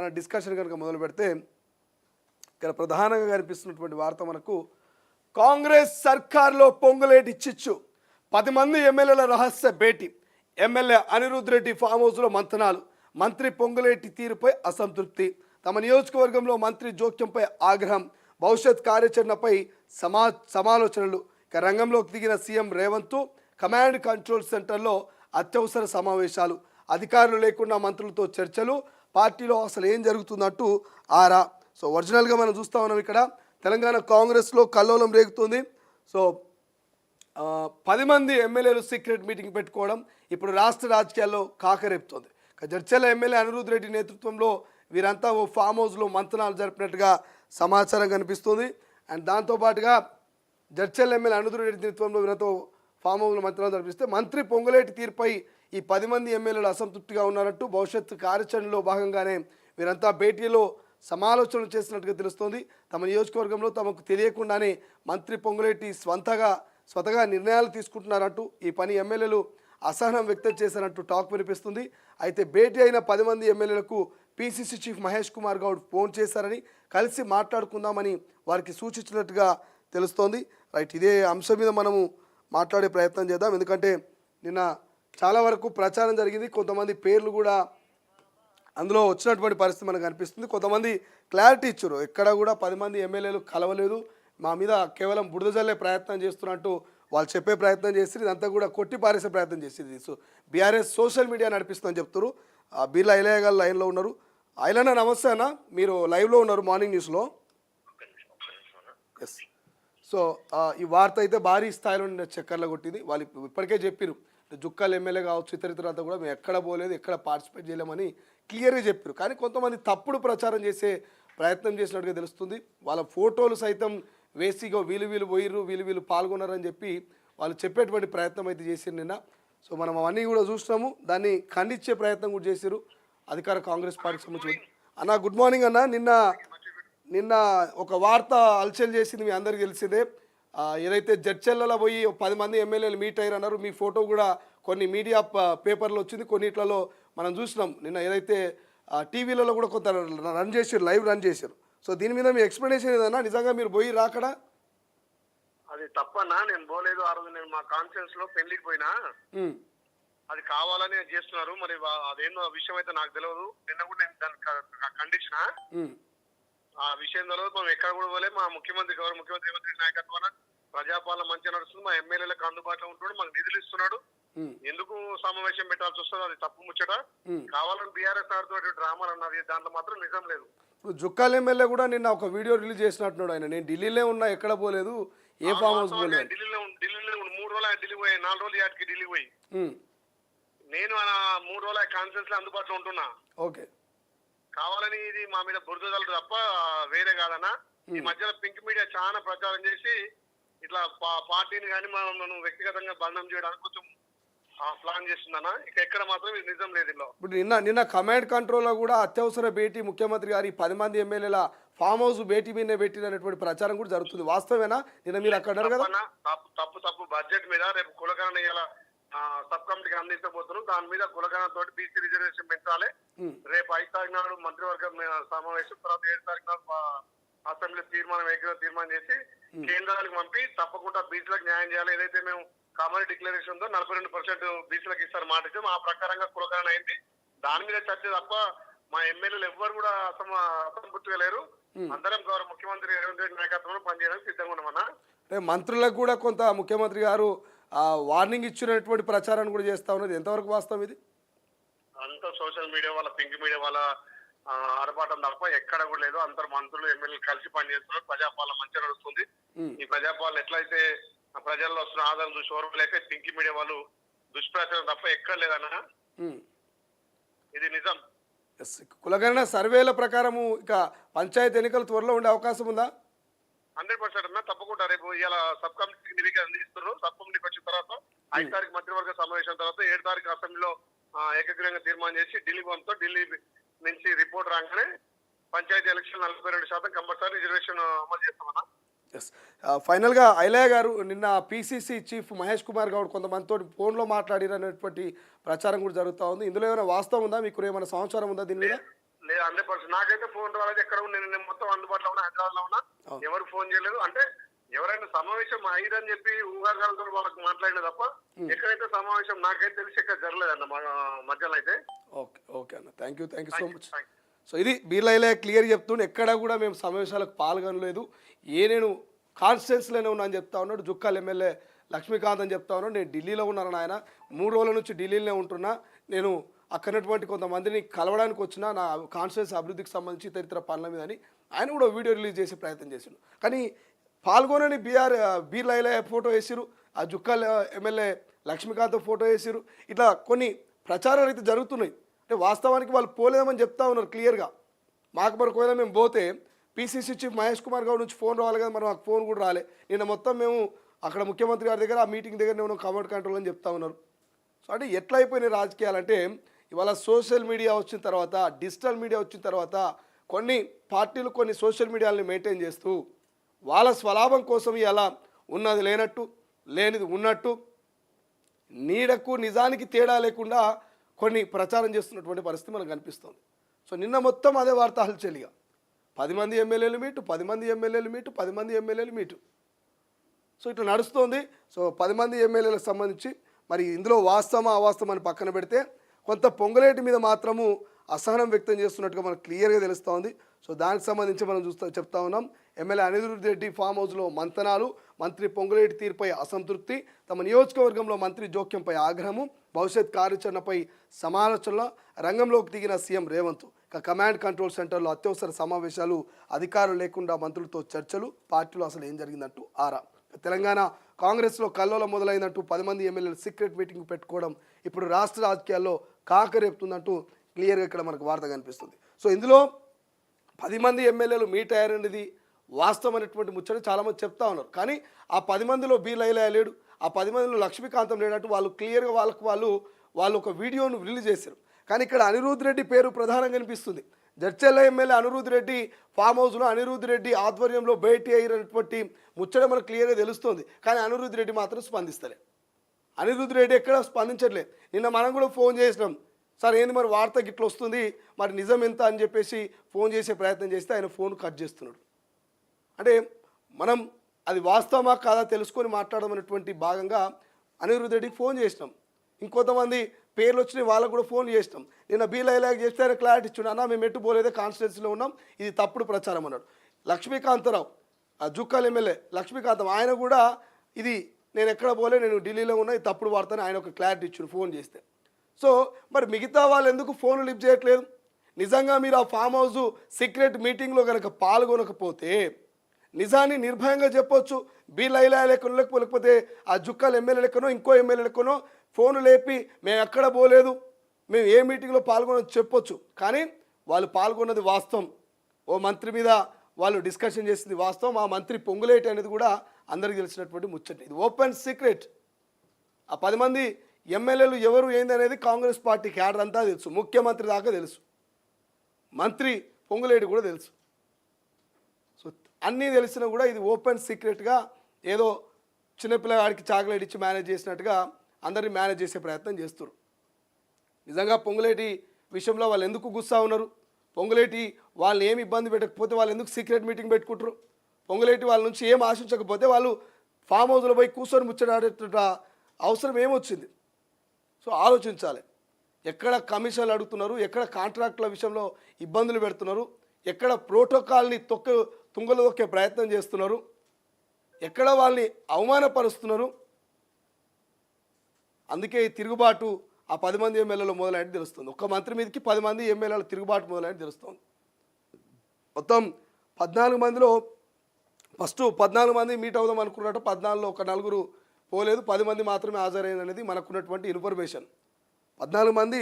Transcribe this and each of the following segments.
మన డిస్కషన్ కనుక మొదలు పెడితే ఇక్కడ ప్రధానంగా కనిపిస్తున్నటువంటి వార్త మనకు కాంగ్రెస్ సర్కార్లో పొంగులేటి చిచ్చు 10 మంది ఎమ్మెల్యేల రహస్య భేటీ ఎమ్మెల్యే అనిరుద్ రెడ్డి ఫామ్ హౌస్లో మంతనాలు మంత్రి పొంగులేటి తీరుపై అసంతృప్తి తమ నియోజకవర్గంలో మంత్రి జోక్యంపై ఆగ్రహం భవిష్యత్ కార్యాచరణపై సమాలోచనలు ఇక రంగంలోకి దిగిన సీఎం రేవంత్ కమాండ్ కంట్రోల్ సెంటర్లో అత్యవసర సమావేశాలు అధికారులు లేకుండా మంత్రులతో చర్చలు పార్టీలో అసలు ఏం జరుగుతుందంటూ ఆరా సో ఒరిజినల్గా మనం చూస్తూ ఉన్నాం ఇక్కడ తెలంగాణ కాంగ్రెస్లో కల్లోలం రేగుతుంది సో 10 మంది ఎమ్మెల్యేలు సీక్రెట్ మీటింగ్ పెట్టుకోవడం ఇప్పుడు రాష్ట్ర రాజకీయాల్లో కాకరేపుతోంది జడ్చర్ల ఎమ్మెల్యే అనిరుద్ రెడ్డి నేతృత్వంలో వీరంతా ఓ ఫామ్ హౌస్లో మంతనాలు జరిపినట్టుగా సమాచారం కనిపిస్తుంది అండ్ దాంతోపాటుగా జడ్చర్ల ఎమ్మెల్యే అనిరుద్ రెడ్డి నేతృత్వంలో వీరంతా ఫామ్ హౌస్లో మంతనాలు జరిపిస్తే మంత్రి పొంగులేటి తీరుపై ఈ 10 మంది ఎమ్మెల్యేలు అసంతృప్తిగా ఉన్నారంటూ భవిష్యత్తు కార్యాచరణలో భాగంగానే వీరంతా భేటీలో సమాలోచనలు చేసినట్టుగా తెలుస్తోంది తమ నియోజకవర్గంలో తమకు తెలియకుండానే మంత్రి పొంగులేటి స్వతగా నిర్ణయాలు తీసుకుంటున్నారంటూ ఈ పని ఎమ్మెల్యేలు అసహనం వ్యక్తం చేశారంటూ టాక్ వినిపిస్తుంది అయితే భేటీ అయిన 10 మంది ఎమ్మెల్యేలకు PCC chief Mahesh Kumar Goud phone చేశారని కలిసి మాట్లాడుకుందామని వారికి సూచించినట్టుగా తెలుస్తోంది రైట్ ఇదే అంశం మీద మనము మాట్లాడే ప్రయత్నం చేద్దాం ఎందుకంటే నిన్న చాలా వరకు ప్రచారం జరిగింది కొంతమంది పేర్లు కూడా అందులో వచ్చినటువంటి పరిస్థితి మనకు కనిపిస్తుంది కొంతమంది క్లారిటీ ఇచ్చారు ఎక్కడ కూడా 10 మంది ఎమ్మెల్యేలు కలవలేదు మా మీద కేవలం బురద జల్లే ప్రయత్నం చేస్తున్నట్టు వాళ్ళు చెప్పే ప్రయత్నం చేసి ఇదంతా కూడా కొట్టి పారేసే ప్రయత్నం చేసింది సో బీఆర్ఎస్ సోషల్ మీడియా నడిపిస్తుందని చెప్తారు బీర్లా ఐలయ్య గారు లైన్లో ఉన్నారు ఐలన్న నమస్తే అన్న మీరు లైవ్లో ఉన్నారు మార్నింగ్ న్యూస్లో ఎస్ సో ఈ వార్త అయితే భారీ స్థాయిలో చక్కర్లు కొట్టింది వాళ్ళు ఇప్పటికే చెప్పారు జుక్కల్ ఎమ్మెల్యే కావచ్చు ఇతరితరంతా కూడా మేము ఎక్కడ పోలేదు ఎక్కడ పార్టిసిపేట్ చేయలేమని క్లియర్గా చెప్పారు కానీ కొంతమంది తప్పుడు ప్రచారం చేసే ప్రయత్నం చేసినట్టుగా తెలుస్తుంది వాళ్ళ ఫోటోలు సైతం వేసిగా వీళ్ళు పోయిర్రు వీళ్ళు పాల్గొన్నారని చెప్పి వాళ్ళు చెప్పేటువంటి ప్రయత్నం అయితే చేశారు నిన్న సో మనం అవన్నీ కూడా చూసినాము దాన్ని ఖండించే ప్రయత్నం కూడా చేశారు అధికార కాంగ్రెస్ పార్టీకి సంబంధించి అన్న గుడ్ మార్నింగ్ అన్న నిన్న ఒక వార్త అలచల్ చేసింది మీ అందరికీ తెలిసిందే ఏదైతే జడ్చర్లలో పోయి 10 మంది ఎమ్మెల్యేలు మీట్ అయ్యారు అన్నారు మీ ఫోటో కూడా కొన్ని మీడియా పేపర్లో వచ్చింది కొన్నిట్లలో మనం చూసినాం నిన్న ఏదైతే టీవీలలో కూడా కొంత రన్ చేశారు లైవ్ రన్ చేశారు సో దీని మీద మీ ఎక్స్ప్లెనేషన్ ఏదన్నా నిజంగా మీరు పోయి రాకడా అది తప్పన్నా నేను పోలేదు ఆ రోజు నేను మా కాన్ఫరెన్స్ లో పెళ్లికి పోయినా అది కావాలని చేస్తున్నారు మరి అదేందో విషయం అయితే నాకు తెలియదు నిన్న కూడా నేను దాన్ని ఖండించిన ఆ విషయం తెలియదు మనం ఎక్కడ కూడా పోలే మా ముఖ్యమంత్రి ముఖ్యమంత్రి నాయకత్వాన ప్రజాపాలన మంచిగా నడుస్తుంది మా ఎమ్మెల్యేలకు అందుబాటులో ఉంటున్నాడు మాకు నిధులు ఇస్తున్నాడు ఎందుకు సమావేశం పెట్టాల్సి వస్తుంది అది తప్పు ముచ్చట కావాలని బీఆర్ఎస్ ఆడుతున్న డ్రామాలు అన్నది దాంట్లో మాత్రం నిజం లేదు ఇప్పుడు జుక్కాల ఎమ్మెల్యే కూడా నిన్న ఒక వీడియో రిలీజ్ చేసినట్టున్నాడు ఆయన నేను ఢిల్లీలో ఉన్నా ఎక్కడ పోలేదు ఏ ఫామ్ హౌస్ పోలేదు ఢిల్లీలో 3 రోజులు ఢిల్లీ పోయి 4 రోజులు యాటికి ఢిల్లీ పోయి నేను 3 రోజుల కాన్ఫరెన్స్ లో అందుబాటులో ఉంటున్నా ఓకే కావాలని ఇది మా మీద బురదలు తప్ప వేరే కాదన్నా ఈ మధ్యలో పింక్ మీడియా చాలా ప్రచారం చేసి ఇట్లా పార్టీని కానీ మనం వ్యక్తిగతంగా బంధం చేయడానికి కొంచెం ప్లాన్ చేస్తుందన్నా ఇక ఎక్కడ మాత్రం ఇది నిజం లేదు ఇలా ఇప్పుడు నిన్న కమాండ్ కంట్రోల్లో కూడా అత్యవసర భేటీ ముఖ్యమంత్రి గారి 10 మంది ఎమ్మెల్యేల ఫామ్ హౌస్ భేటీ మీద పెట్టినటువంటి ప్రచారం కూడా జరుగుతుంది వాస్తవేనా నిన్న మీరు అక్కడ కదా తప్పు బడ్జెట్ మీద రేపు కులకరణ ఇలా సబ్ కమిటీకి అందించబోతున్నారు దాని మీద కులగణ తోటి బీసీ రిజర్వేషన్ పెంచాలి రేపు 5 తారీఖు నాడు మంత్రివర్గం సమావేశం తర్వాత 7 తారీఖు నాడు అసెంబ్లీ తీర్మానం చేసి కేంద్రానికి పంపి తప్పకుండా బీసీలకు న్యాయం చేయాలి ఏదైతే మేము కామన్ డిక్లరేషన్ ఉందో 42% బీసీలకు ఇస్తారు మాట ఇచ్చాం ఆ ప్రకారంగా కులగణ అయింది దాని మీద చర్చ తప్ప మా ఎమ్మెల్యేలు ఎవ్వరు కూడా అసంతృప్తిగా లేరు అందరం గౌరవ ముఖ్యమంత్రి రేవంత్ రెడ్డి నాయకత్వంలో పనిచేయడానికి సిద్ధంగా ఉన్నామన్నా మంత్రులకు కూడా కొంత ముఖ్యమంత్రి గారు వార్నింగ్ ఇచ్చినటువంటి ప్రచారాన్ని కూడా చేస్తా ఉన్నది ఎంతవరకు వాస్తవం ఇది అంతా సోషల్ మీడియా వాళ్ళ పింక్ మీడియా వాళ్ళ ఆడపాటం తప్ప ఎక్కడ కూడా లేదు అందరు మంత్రులు ఎమ్మెల్యేలు కలిసి పనిచేస్తున్నారు ప్రజాపాలన మంచిగా నడుస్తుంది ఈ ప్రజాపాలన ఎట్లయితే ప్రజల్లో వస్తున్న ఆదాయం చూసి ఓర్వలేక పింక్ మీడియా వాళ్ళు దుష్ప్రచారం తప్ప ఎక్కడ లేదన్నా ఇది నిజం కులగణన సర్వేల ప్రకారము ఇక పంచాయతీ ఎన్నికలు త్వరలో ఉండే అవకాశం ఉందా 100% అన్నా తప్పకుండా రేపు ఇలా సబ్ కమిటీకి నివేదిక అందిస్తున్నారు సబ్ కమిటీకి వచ్చిన తర్వాత 5 తారీఖు మంత్రివర్గ సమావేశం తర్వాత 7 తారీఖు అసెంబ్లీలో ఏకగ్రీవంగా తీర్మానం చేసి ఢిల్లీ పంపుతో ఢిల్లీ నుంచి రిపోర్ట్ రాగానే పంచాయతీ ఎలక్షన్ 42% కంపల్సరీ రిజర్వేషన్ అమలు చేస్తామన్నా ఎస్ ఫైనల్గా ఐలయ్య గారు నిన్న పీసీసీ చీఫ్ మహేష్ కుమార్ గౌడ్ కొంతమందితో ఫోన్లో మాట్లాడిరనేటువంటి ప్రచారం కూడా జరుగుతూ ఉంది ఇందులో ఏమైనా వాస్తవం ఉందా మీకు ఏమైనా సమాచారం ఉందా దీని మీద లేదు 100%. నాకైతే ఫోన్ రాలేదు. ఎక్కడ ఉన్నా నేను మొత్తం అందుబాటులో ఉన్నా, హైదరాబాద్ లో ఉన్నా. అవును. ఎవరు ఫోన్ చేయలేదు. అంటే ఎవరైనా సమావేశం అయ్యిదని చెప్పి ఊహాగాలతో వాళ్ళకి మాట్లాడిన తప్ప ఎక్కడైతే సమావేశం నాకైతే తెలిసి ఎక్కడ జరగలేదన్న మధ్యలో అయితే. ఓకే ఓకే అన్న, thank you so much. So ఇది బీర్లైలే క్లియర్ చెప్తుండే, ఎక్కడా కూడా మేము సమావేశాలకు పాల్గొనలేదు, నేను కాన్స్టిట్యున్సీలోనే ఉన్నా అని చెప్తా ఉన్నాడు. జుక్కల్ ఎమ్మెల్యే లక్ష్మీకాంత్ అని చెప్తా ఉన్నాడు. నేను ఢిల్లీలో ఉన్నాను ఆయన, 3 రోజుల నుంచి ఢిల్లీలోనే ఉంటున్నా, నేను అక్కడటువంటి కొంతమందిని కలవడానికి వచ్చిన నా కాన్స్టిట్యున్సీ అభివృద్ధికి సంబంధించి ఇతర పనుల మీద అని ఆయన కూడా వీడియో రిలీజ్ చేసే ప్రయత్నం చేసిండు. కానీ పాల్గొనని బీర్లైలే ఫోటో వేసిరు, ఆ జుక్కల్ ఎమ్మెల్యే లక్ష్మీకాంత్ ఫోటో వేసిరు. ఇట్లా కొన్ని ప్రచారాలు అయితే జరుగుతున్నాయి. అంటే వాస్తవానికి వాళ్ళు పోలేమని చెప్తా ఉన్నారు క్లియర్గా. మాకు మరి ఒకవేళ మేము పోతే పీసీసీ చీఫ్ మహేష్ కుమార్ గౌడ్ నుంచి ఫోన్ రావాలి కదా, మరి మాకు ఫోన్ కూడా రాలే. నిన్న మొత్తం మేము అక్కడ ముఖ్యమంత్రి గారి దగ్గర ఆ మీటింగ్ దగ్గరనే ఉన్నాం, కమాండ్ కంట్రోల్ అని చెప్తా ఉన్నారు. సో అంటే ఎట్లా అయిపోయినాయి రాజకీయాలంటే, ఇవాళ సోషల్ మీడియా వచ్చిన తర్వాత, డిజిటల్ మీడియా వచ్చిన తర్వాత కొన్ని పార్టీలు కొన్ని సోషల్ మీడియాలని మెయింటైన్ చేస్తూ వాళ్ళ స్వలాభం కోసం ఇలా ఉన్నది లేనట్టు, లేనిది ఉన్నట్టు, నీడకు నిజానికి తేడా లేకుండా కొన్ని ప్రచారం చేస్తున్నటువంటి పరిస్థితి మనకు కనిపిస్తుంది. సో నిన్న మొత్తం అదే వార్త హల్చలిగా 10 మంది ఎమ్మెల్యేలు మీటు, 10 మంది ఎమ్మెల్యేలు మీటు, 10 మంది ఎమ్మెల్యేలు మీటు. సో ఇట్లా నడుస్తుంది. సో 10 మంది ఎమ్మెల్యేలకు సంబంధించి మరి ఇందులో వాస్తవమా అవాస్తవం అని పక్కన పెడితే కొంత పొంగులేటి మీద మాత్రము అసహనం వ్యక్తం చేస్తున్నట్టుగా మనకు క్లియర్గా తెలుస్తూ ఉంది. సో దానికి సంబంధించి మనం చెప్తా ఉన్నాం. ఎమ్మెల్యే అనిరుద్ రెడ్డి ఫామ్ హౌస్లో మంతనాలు, మంత్రి పొంగులేటి తీరుపై అసంతృప్తి, తమ నియోజకవర్గంలో మంత్రి జోక్యంపై ఆగ్రహము, భవిష్యత్ కార్యాచరణపై సమాలోచనల రంగంలోకి దిగిన సీఎం రేవంత్. కమాండ్ కంట్రోల్ సెంటర్లో అత్యవసర సమావేశాలు, అధికారులు లేకుండా మంత్రులతో చర్చలు, పార్టీలో అసలు ఏం జరిగిందంటూ ఆరా. తెలంగాణ కాంగ్రెస్లో కల్లోలం మొదలైందంటూ 10 మంది ఎమ్మెల్యేలు సీక్రెట్ మీటింగ్ పెట్టుకోవడం ఇప్పుడు రాష్ట్ర రాజకీయాల్లో కాకరేపుతుందంటూ క్లియర్గా ఇక్కడ మనకు వార్త కనిపిస్తుంది. సో ఇందులో 10 మంది ఎమ్మెల్యేలు మీట్ అయ్యారనేది వాస్తవమైనటువంటి ముచ్చట చాలామంది చెప్తా ఉన్నారు. కానీ ఆ 10 మందిలో బీర్లైలే లేడు, ఆ 10 మందిలో లక్ష్మీకాంతం లేనట్టు వాళ్ళు క్లియర్గా వాళ్ళు ఒక వీడియోను రిలీజ్ చేశారు. కానీ ఇక్కడ అనిరుద్ రెడ్డి పేరు ప్రధానంగా కనిపిస్తుంది. జడ్చెల్ల ఎమ్మెల్యే అనిరుద్ రెడ్డి ఫామ్ హౌస్లో అనిరుద్ రెడ్డి ఆధ్వర్యంలో భేటీ అయినటువంటి ముచ్చట మనకు క్లియర్గా తెలుస్తుంది. కానీ అనిరుద్ రెడ్డి మాత్రం స్పందిస్తలే. అనిరుద్ రెడ్డి ఎక్కడ స్పందించట్లేదు. నిన్న మనం కూడా ఫోన్ చేసినాం, సార్ ఏంది మరి వార్త గిట్ల వస్తుంది, మరి నిజం ఎంత అని చెప్పేసి ఫోన్ చేసే ప్రయత్నం చేస్తే ఆయన ఫోన్ కట్ చేస్తున్నాడు. అంటే మనం అది వాస్తవమా కాదా తెలుసుకొని మాట్లాడమనేటువంటి భాగంగా అనిరుద్ రెడ్డికి ఫోన్ చేసినాం. ఇంకొంతమంది పేర్లు వచ్చినాయి, వాళ్ళకు కూడా ఫోన్ చేసినాం. నిన్న బీలైలాగా చేస్తే ఆయన క్లారిటీ ఇచ్చిండు, అన్న మేము ఎట్టు పోలేదే, కాన్స్టిట్యున్సీలో ఉన్నాం, ఇది తప్పుడు ప్రచారం అన్నాడు. లక్ష్మీకాంతరావు ఆ జుక్కల్ ఎమ్మెల్యే లక్ష్మీకాంతం ఆయన కూడా ఇది నేను ఎక్కడ పోలే, నేను ఢిల్లీలో ఉన్నా, ఇది తప్పుడు వార్తని ఆయన ఒక క్లారిటీ ఇచ్చిండు ఫోన్ చేస్తే. సో మరి మిగతా వాళ్ళు ఎందుకు ఫోన్లు లిఫ్ట్ చేయట్లేదు? నిజంగా మీరు ఆ ఫామ్ హౌస్ సీక్రెట్ మీటింగ్లో కనుక పాల్గొనకపోతే నిజాన్ని నిర్భయంగా చెప్పొచ్చు. బీలైలా లెక్కనో లేకపోతే ఆ జుక్కల్ ఎమ్మెల్యే లెక్కనో ఇంకో ఎమ్మెల్యే లెక్కనో ఫోన్ లేపి మేము ఎక్కడ పోలేదు, మేము ఏ మీటింగ్లో పాల్గొనొచ్చు చెప్పొచ్చు. కానీ వాళ్ళు పాల్గొన్నది వాస్తవం, ఓ మంత్రి మీద వాళ్ళు డిస్కషన్ చేసింది వాస్తవం. ఆ మంత్రి పొంగులేటి అనేది కూడా అందరికీ తెలిసినటువంటి ముచ్చట, ఇది ఓపెన్ సీక్రెట్. ఆ 10 మంది ఎమ్మెల్యేలు ఎవరు ఏంది అనేది కాంగ్రెస్ పార్టీ క్యాడర్ అంతా తెలుసు, ముఖ్యమంత్రి దాకా తెలుసు, మంత్రి పొంగులేటి కూడా తెలుసు. సో అన్నీ తెలిసినా కూడా ఇది ఓపెన్ సీక్రెట్గా ఏదో చిన్నపిల్లగాడికి చాక్లెట్ ఇచ్చి మేనేజ్ చేసినట్టుగా అందరినీ మేనేజ్ చేసే ప్రయత్నం చేస్తారు. నిజంగా పొంగులేటి విషయంలో వాళ్ళు ఎందుకు గుస్సా ఉన్నారు? పొంగులేటి వాళ్ళని ఏమి ఇబ్బంది పెట్టకపోతే వాళ్ళు ఎందుకు సీక్రెట్ మీటింగ్ పెట్టుకుంటారు? పొంగులేటి వాళ్ళ నుంచి ఏం ఆశించకపోతే వాళ్ళు ఫామ్ హౌస్లో పోయి కూర్చొని ముచ్చటాడేట అవసరం ఏమొచ్చింది? సో ఆలోచించాలి. ఎక్కడ కమిషన్లు అడుగుతున్నారు, ఎక్కడ కాంట్రాక్టుల విషయంలో ఇబ్బందులు పెడుతున్నారు, ఎక్కడ ప్రోటోకాల్ని తుంగలు తొక్కే ప్రయత్నం చేస్తున్నారు, ఎక్కడ వాళ్ళని అవమానపరుస్తున్నారు. అందుకే ఈ తిరుగుబాటు ఆ 10 మంది ఎమ్మెల్యేలు మొదలైనది తెలుస్తుంది. ఒక్క మంత్రి మీదకి 10 మంది ఎమ్మెల్యేల తిరుగుబాటు మొదలైనది తెలుస్తుంది. మొత్తం 14 మందిలో ఫస్ట్ 14 మంది మీట్ అవుదాం అనుకున్నట్టు 14లో ఒక 4 పోలేదు, 10 మంది మాత్రమే హాజరైంది అనేది మనకున్నటువంటి ఇన్ఫర్మేషన్. 14 మంది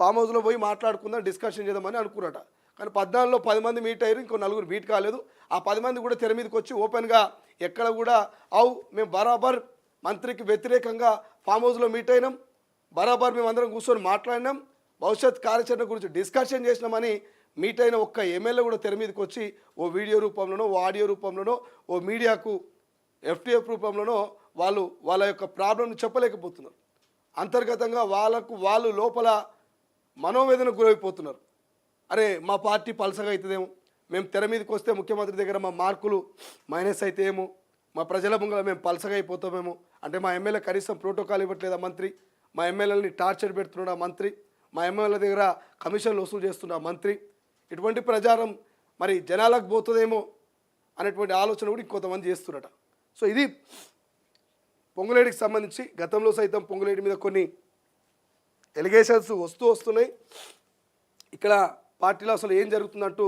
ఫామ్ హౌస్లో పోయి మాట్లాడుకుందాం, డిస్కషన్ చేద్దామని అనుకున్నట. కానీ 14లో 10 మంది మీట్ అయ్యారు, ఇంకో 4 మీట్ కాలేదు. ఆ 10 మంది కూడా తెర మీదకి వచ్చి ఓపెన్గా ఎక్కడ కూడా మేము బరాబర్ మంత్రికి వ్యతిరేకంగా ఫామ్ హౌస్లో మీట్ అయినాం, బరాబర్ మేము అందరం కూర్చొని మాట్లాడినాం, భవిష్యత్ కార్యాచరణ గురించి డిస్కషన్ చేసినామని మీట్ అయిన ఒక్క ఎమ్మెల్యే కూడా తెర మీదకి వచ్చి ఓ వీడియో రూపంలోనో, ఓ ఆడియో రూపంలోనో, ఓ మీడియాకు FTF రూపంలోనో వాళ్ళ యొక్క ప్రాబ్లంను చెప్పలేకపోతున్నారు. అంతర్గతంగా వాళ్ళు లోపల మనోవేదనకు గురైపోతున్నారు. అరే మా పార్టీ పలసగా అవుతుందేమో, మేము తెర మీదకి వస్తే ముఖ్యమంత్రి దగ్గర మా మార్కులు మైనస్ అయితే ఏమో, మా ప్రజల ముంగల మేము పలసగా అయిపోతామేమో, అంటే మా ఎమ్మెల్యే కనీసం ప్రోటోకాల్ ఇవ్వట్లేదా మంత్రి, మా ఎమ్మెల్యేలని టార్చర్ పెడుతున్నాడా మంత్రి, మా ఎమ్మెల్యే దగ్గర కమిషన్లు వసూలు చేస్తున్నా మంత్రి, ఇటువంటి ప్రచారం మరి జనాలకు పోతుందేమో అనేటువంటి ఆలోచన కూడా ఇంకొంతమంది చేస్తున్నట. సో ఇది పొంగులేటికి సంబంధించి గతంలో సైతం పొంగులేటి మీద కొన్ని ఎలిగేషన్స్ వస్తున్నాయి. ఇక్కడ పార్టీలో అసలు ఏం జరుగుతుందంటూ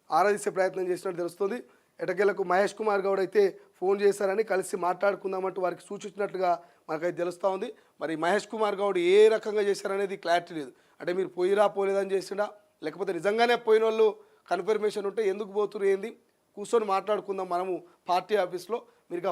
ఆరాధించే ప్రయత్నం చేసినట్టు తెలుస్తుంది. ఎటకేలకు మహేష్ కుమార్ గౌడ్ అయితే ఫోన్ చేశారని, కలిసి మాట్లాడుకుందామంటూ వారికి సూచించినట్లుగా మనకైతే తెలుస్తూ ఉంది. మరి మహేష్ కుమార్ గౌడ్ ఏ రకంగా చేశారనేది క్లారిటీ లేదు. అంటే మీరు పోయిరా పోలేదని చేసినా, లేకపోతే నిజంగానే పోయిన వాళ్ళు కన్ఫర్మేషన్ ఉంటే ఎందుకు పోతున్నారు ఏంది, కూర్చొని మాట్లాడుకుందాం మనము పార్టీ ఆఫీస్లో,